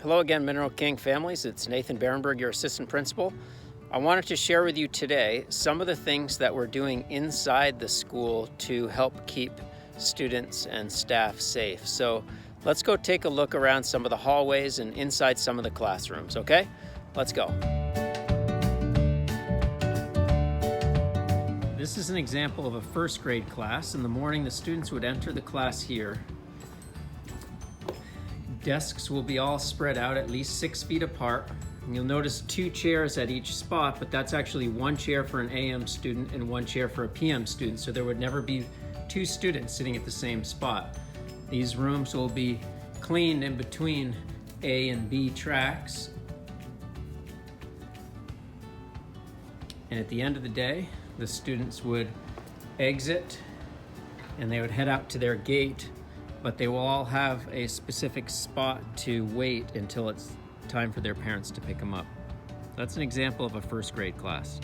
Hello again, Mineral King families. It's Nathan Berenberg, your assistant principal. I wanted to share with you today some of the things that we're doing inside the school to help keep students and staff safe. So let's go take a look around some of the hallways and inside some of the classrooms, okay? Let's go. This is an example of a first grade class. In the morning, the students would enter the class here. Desks will be all spread out at least 6 feet apart. And you'll notice 2 chairs at each spot, but that's actually 1 chair for an AM student and 1 chair for a PM student. So there would never be 2 students sitting at the same spot. These rooms will be cleaned in between A and B tracks. And at the end of the day, the students would exit and they would head out to their gate, but they will all have a specific spot to wait until it's time for their parents to pick them up. That's an example of a first grade class.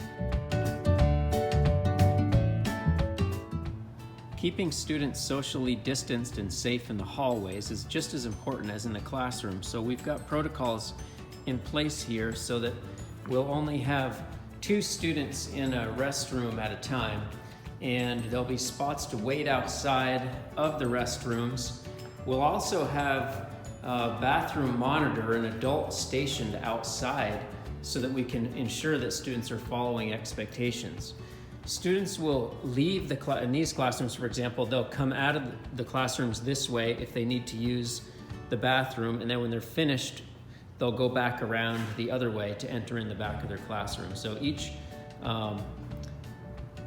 Keeping students socially distanced and safe in the hallways is just as important as in the classroom. So we've got protocols in place here so that we'll only have 2 students in a restroom at a time, and there'll be spots to wait outside of the restrooms. We'll also have a bathroom monitor, an adult stationed outside, so that we can ensure that students are following expectations. Students will leave in these classrooms, for example, they'll come out of the classrooms this way if they need to use the bathroom, and then when they're finished, they'll go back around the other way to enter in the back of their classroom. So each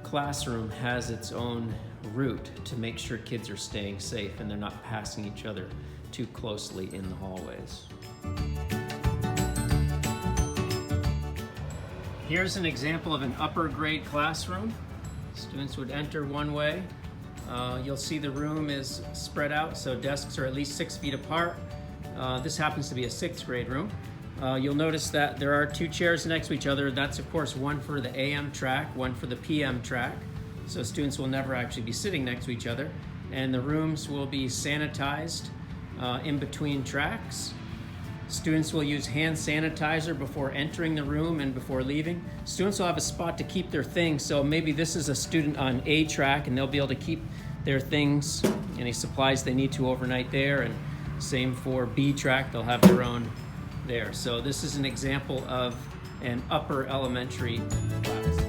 classroom has its own route to make sure kids are staying safe and they're not passing each other too closely in the hallways. Here's an example of an upper grade classroom. Students would enter one way. You'll see the room is spread out, so desks are at least 6 feet apart. This happens to be a 6th grade room. You'll notice that there are 2 chairs next to each other. That's of course one for the AM track, one for the PM track. So students will never actually be sitting next to each other. And the rooms will be sanitized in between tracks. Students will use hand sanitizer before entering the room and before leaving. Students will have a spot to keep their things. So maybe this is a student on A track and they'll be able to keep their things, any supplies they need to overnight there. And same for B track, they'll have their own there. So this is an example of an upper elementary class.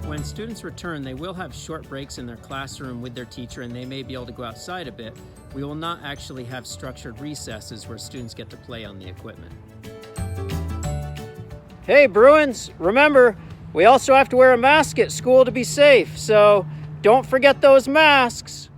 When students return, they will have short breaks in their classroom with their teacher, and they may be able to go outside a bit. We will not actually have structured recesses where students get to play on the equipment. Hey Bruins, remember, we also have to wear a mask at school to be safe, so don't forget those masks.